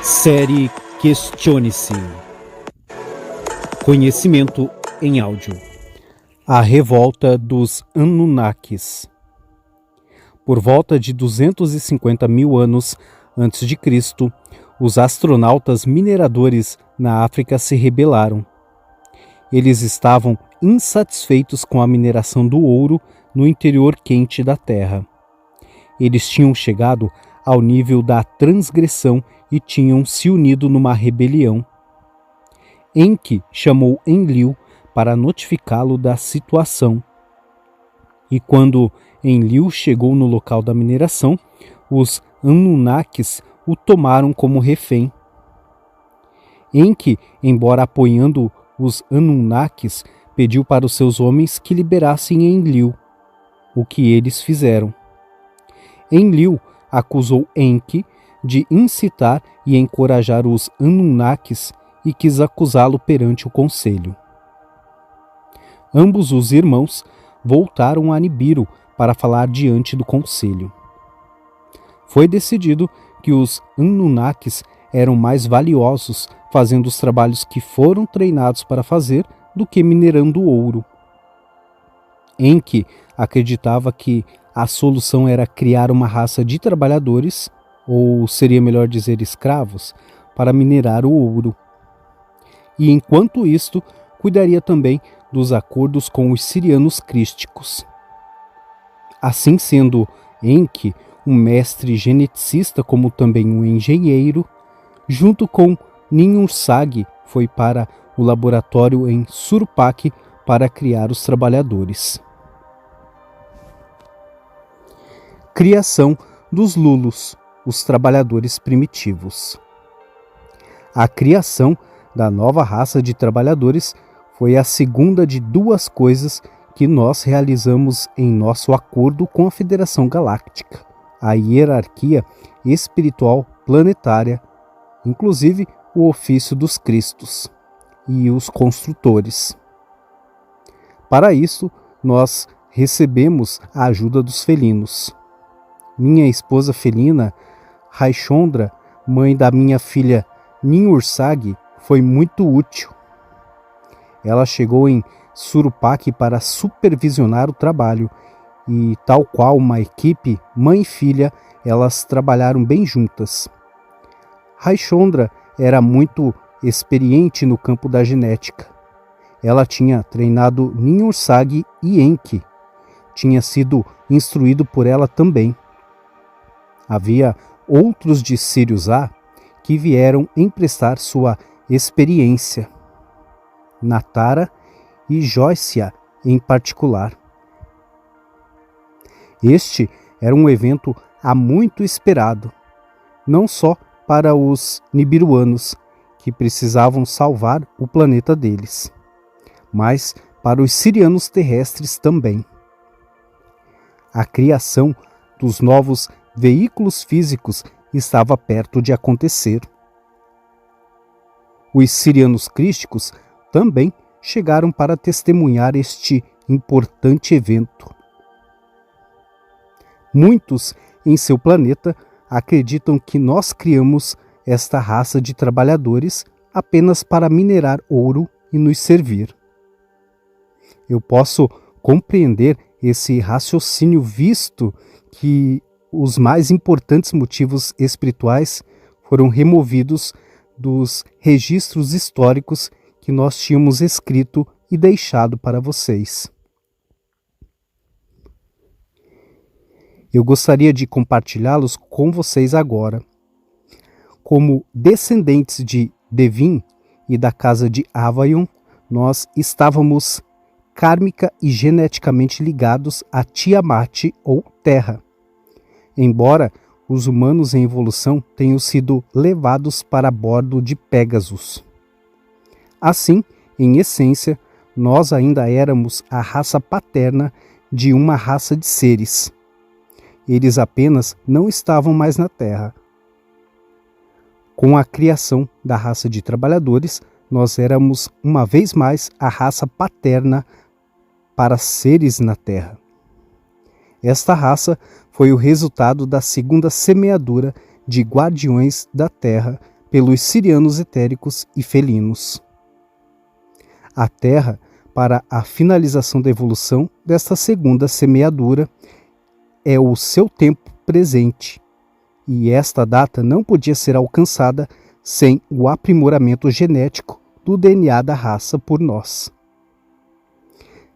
Série Questione-se. Conhecimento em áudio. A revolta dos Anunnakis. Por volta de 250 mil anos antes de Cristo, os astronautas mineradores na África se rebelaram. Eles estavam insatisfeitos com a mineração do ouro no interior quente da Terra. Eles tinham chegado ao nível da transgressão e tinham se unido numa rebelião. Enki chamou Enlil para notificá-lo da situação. E quando Enlil chegou no local da mineração, os Anunnakis o tomaram como refém. Enki, embora apoiando os Anunnakis, pediu para os seus homens que liberassem Enlil, o que eles fizeram. Enlil acusou Enki de incitar e encorajar os Anunnakis e quis acusá-lo perante o conselho. Ambos os irmãos voltaram a Nibiru para falar diante do conselho. Foi decidido que os Anunnakis eram mais valiosos fazendo os trabalhos que foram treinados para fazer do que minerando ouro. Enki acreditava que a solução era criar uma raça de trabalhadores, ou seria melhor dizer escravos, para minerar o ouro. E enquanto isto, cuidaria também dos acordos com os sirianos crísticos. Assim sendo Enki um mestre geneticista como também um engenheiro, junto com Ninhursag foi para o laboratório em Surpak para criar os trabalhadores. Criação dos Lulus, os trabalhadores primitivos. A criação da nova raça de trabalhadores foi a segunda de duas coisas que nós realizamos em nosso acordo com a Federação Galáctica, a hierarquia espiritual planetária, inclusive o ofício dos Cristos e os construtores. Para isso, nós recebemos a ajuda dos felinos. Minha esposa felina, Raishondra, mãe da minha filha Ninhursag, foi muito útil. Ela chegou em Surpak para supervisionar o trabalho e, tal qual uma equipe, mãe e filha, elas trabalharam bem juntas. Raishondra era muito experiente no campo da genética. Ela tinha treinado Ninhursag e Enki. Tinha sido instruído por ela também. Havia outros de Sirius A que vieram emprestar sua experiência. Natara e Joycia em particular. Este era um evento há muito esperado, não só para os nibiruanos, que precisavam salvar o planeta deles, mas para os sirianos terrestres também. A criação dos novos veículos físicos estava perto de acontecer. Os sirianos crísticos também chegaram para testemunhar este importante evento. Muitos em seu planeta acreditam que nós criamos esta raça de trabalhadores apenas para minerar ouro e nos servir. Eu posso compreender esse raciocínio, visto que os mais importantes motivos espirituais foram removidos dos registros históricos que nós tínhamos escrito e deixado para vocês. Eu gostaria de compartilhá-los com vocês agora. Como descendentes de Devin e da casa de Avayon, nós estávamos kármica e geneticamente ligados a Tiamat ou Terra. Embora os humanos em evolução tenham sido levados para bordo de Pégasus. Assim, em essência, nós ainda éramos a raça paterna de uma raça de seres. Eles apenas não estavam mais na Terra. Com a criação da raça de trabalhadores, nós éramos uma vez mais a raça paterna para seres na Terra. Esta raça foi o resultado da segunda semeadura de guardiões da Terra pelos sirianos etéricos e felinos. A Terra, para a finalização da evolução desta segunda semeadura, é o seu tempo presente, e esta data não podia ser alcançada sem o aprimoramento genético do DNA da raça por nós.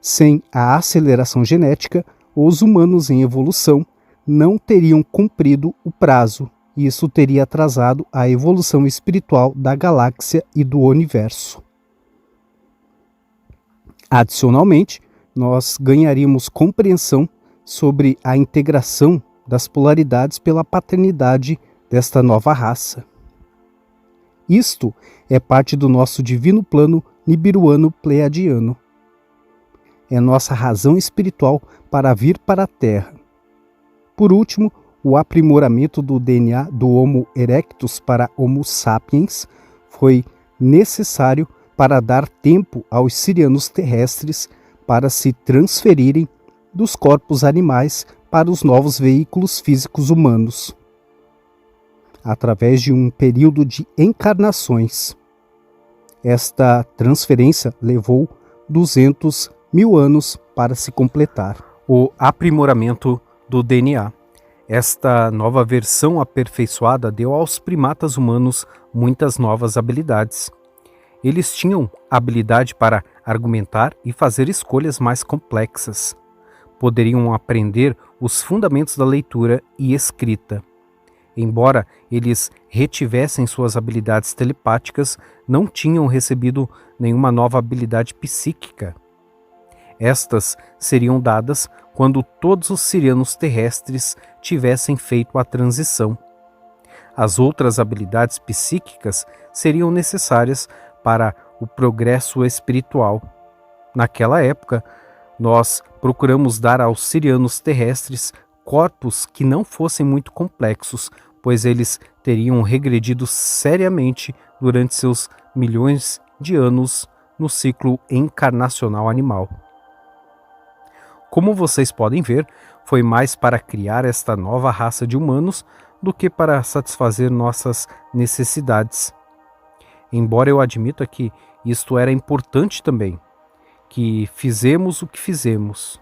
Sem a aceleração genética, os humanos em evolução não teriam cumprido o prazo, e isso teria atrasado a evolução espiritual da galáxia e do universo. Adicionalmente, nós ganharíamos compreensão sobre a integração das polaridades pela paternidade desta nova raça. Isto é parte do nosso divino plano nibiruano-pleiadiano. É nossa razão espiritual para vir para a Terra. Por último, o aprimoramento do DNA do Homo erectus para Homo sapiens foi necessário para dar tempo aos sirianos terrestres para se transferirem dos corpos animais para os novos veículos físicos humanos, através de um período de encarnações. Esta transferência levou 200.000 anos para se completar. O aprimoramento do DNA. Esta nova versão aperfeiçoada deu aos primatas humanos muitas novas habilidades. Eles tinham habilidade para argumentar e fazer escolhas mais complexas. Poderiam aprender os fundamentos da leitura e escrita. Embora eles retivessem suas habilidades telepáticas, não tinham recebido nenhuma nova habilidade psíquica. Estas seriam dadas quando todos os sirianos terrestres tivessem feito a transição. As outras habilidades psíquicas seriam necessárias para o progresso espiritual. Naquela época, nós procuramos dar aos sirianos terrestres corpos que não fossem muito complexos, pois eles teriam regredido seriamente durante seus milhões de anos no ciclo encarnacional animal. Como vocês podem ver, foi mais para criar esta nova raça de humanos do que para satisfazer nossas necessidades. Embora eu admita que isto era importante também, que fizemos o que fizemos.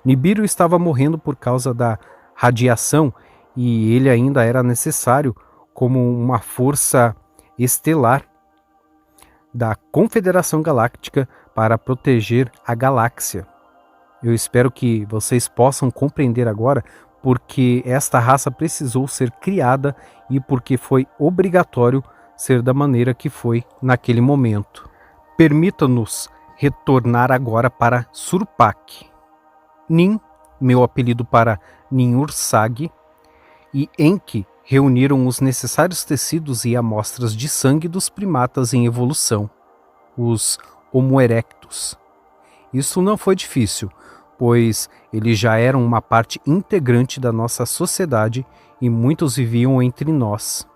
Nibiru estava morrendo por causa da radiação e ele ainda era necessário como uma força estelar da Confederação Galáctica para proteger a galáxia. Eu espero que vocês possam compreender agora porque esta raça precisou ser criada e porque foi obrigatório ser da maneira que foi naquele momento. Permita-nos retornar agora para Surpak. Nin, meu apelido para Ninhursag, e Enki reuniram os necessários tecidos e amostras de sangue dos primatas em evolução, os Homo erectus. Isso não foi difícil, pois eles já eram uma parte integrante da nossa sociedade e muitos viviam entre nós.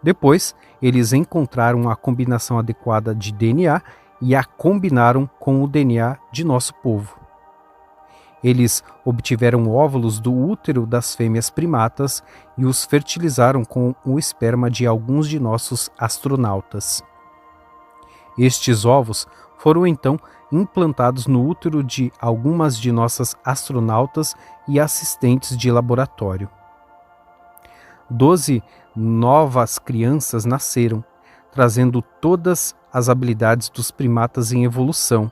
Depois, eles encontraram a combinação adequada de DNA e a combinaram com o DNA de nosso povo. Eles obtiveram óvulos do útero das fêmeas primatas e os fertilizaram com o esperma de alguns de nossos astronautas. Estes ovos foram então implantados no útero de algumas de nossas astronautas e assistentes de laboratório. 12 novas crianças nasceram, trazendo todas as habilidades dos primatas em evolução,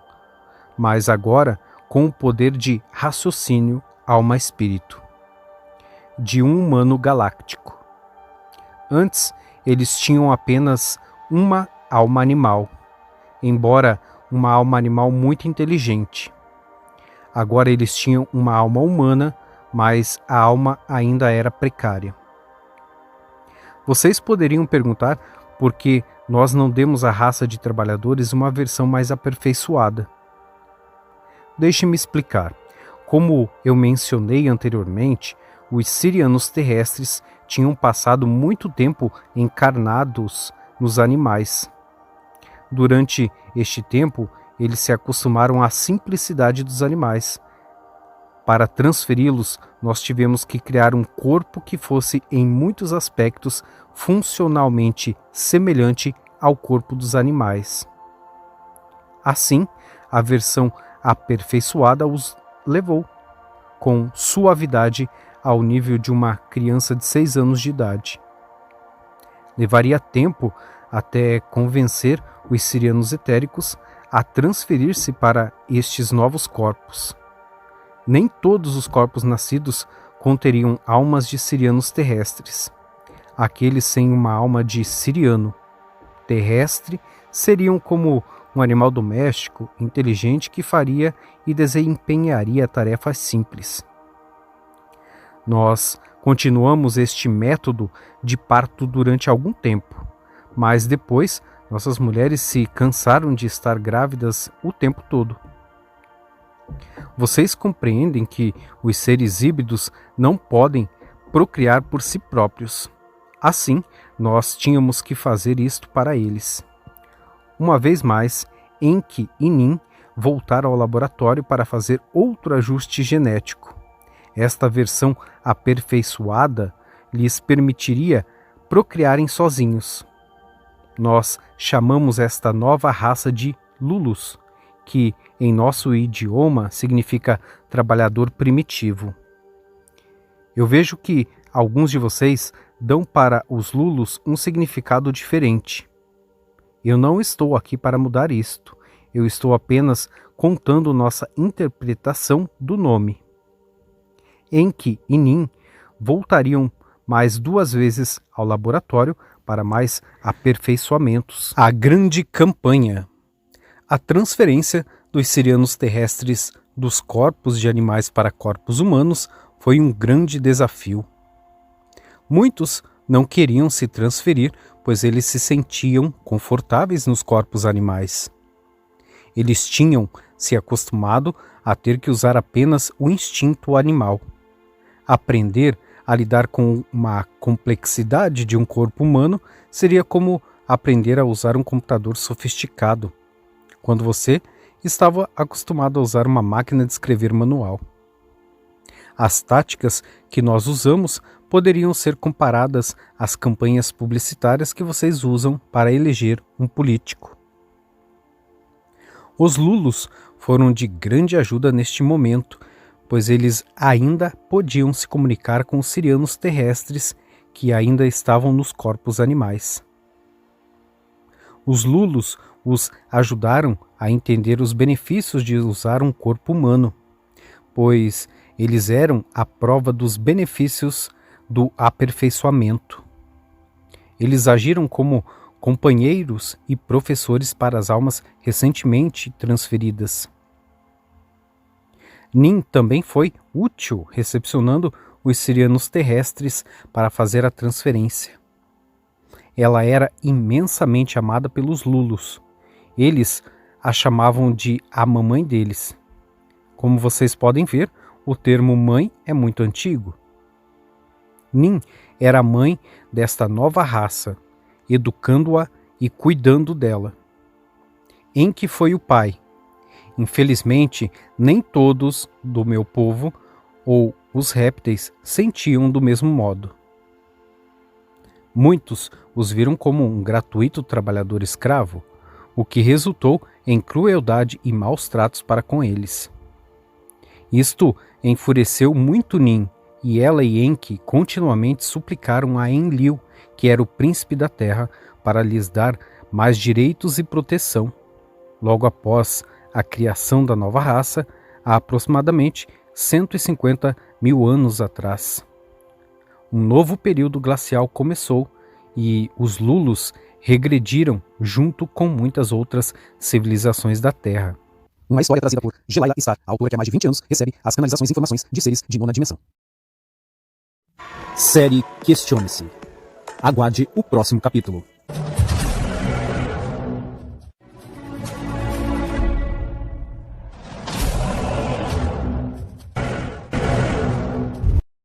mas agora com o poder de raciocínio, alma-espírito, de um humano galáctico. Antes, eles tinham apenas uma alma animal, embora uma alma animal muito inteligente. Agora eles tinham uma alma humana, mas a alma ainda era precária. Vocês poderiam perguntar por que nós não demos à raça de trabalhadores uma versão mais aperfeiçoada. Deixe-me explicar. Como eu mencionei anteriormente, os sirianos terrestres tinham passado muito tempo encarnados nos animais. Durante este tempo, eles se acostumaram à simplicidade dos animais. Para transferi-los, nós tivemos que criar um corpo que fosse, em muitos aspectos, funcionalmente semelhante ao corpo dos animais. Assim, a versão aperfeiçoada os levou, com suavidade, ao nível de uma criança de 6 anos de idade. Levaria tempo até convencer os sirianos etéricos a transferir-se para estes novos corpos. Nem todos os corpos nascidos conteriam almas de sirianos terrestres. Aqueles sem uma alma de siriano terrestre seriam como um animal doméstico, inteligente, que faria e desempenharia tarefas simples. Nós continuamos este método de parto durante algum tempo, mas depois nossas mulheres se cansaram de estar grávidas o tempo todo. Vocês compreendem que os seres híbridos não podem procriar por si próprios. Assim, nós tínhamos que fazer isto para eles. Uma vez mais, Enki e Nin voltaram ao laboratório para fazer outro ajuste genético. Esta versão aperfeiçoada lhes permitiria procriarem sozinhos. Nós chamamos esta nova raça de Lulus, que em nosso idioma significa trabalhador primitivo. Eu vejo que alguns de vocês dão para os Lulus um significado diferente. Eu não estou aqui para mudar isto. Eu estou apenas contando nossa interpretação do nome. Enki e Nin voltariam mais 2 vezes ao laboratório para mais aperfeiçoamentos. A grande campanha. A transferência dos sirianos terrestres dos corpos de animais para corpos humanos foi um grande desafio. Muitos não queriam se transferir, pois eles se sentiam confortáveis nos corpos animais. Eles tinham se acostumado a ter que usar apenas o instinto animal. Aprender a lidar com uma complexidade de um corpo humano seria como aprender a usar um computador sofisticado, quando você estava acostumado a usar uma máquina de escrever manual. As táticas que nós usamos poderiam ser comparadas às campanhas publicitárias que vocês usam para eleger um político. Os Lulus foram de grande ajuda neste momento, pois eles ainda podiam se comunicar com os sirianos terrestres que ainda estavam nos corpos animais. Os Lulus os ajudaram a entender os benefícios de usar um corpo humano, pois eles eram a prova dos benefícios do aperfeiçoamento. Eles agiram como companheiros e professores para as almas recentemente transferidas. Nin também foi útil recepcionando os sirianos terrestres para fazer a transferência. Ela era imensamente amada pelos Lulus. Eles a chamavam de a mamãe deles. Como vocês podem ver, o termo mãe é muito antigo. Nin era a mãe desta nova raça, educando-a e cuidando dela. Enki foi o pai. Infelizmente, nem todos do meu povo ou os répteis sentiam do mesmo modo. Muitos os viram como um gratuito trabalhador escravo, o que resultou em crueldade e maus tratos para com eles. Isto enfureceu muito Nin, e ela e Enki continuamente suplicaram a Enlil, que era o príncipe da terra, para lhes dar mais direitos e proteção. Logo após a criação da nova raça, há aproximadamente 150 mil anos atrás. Um novo período glacial começou e os Lulus regrediram junto com muitas outras civilizações da Terra. Uma história trazida por Gelaila Star, a autora que há mais de 20 anos recebe as canalizações e informações de seres de 9ª dimensão. Série Questione-se. Aguarde o próximo capítulo.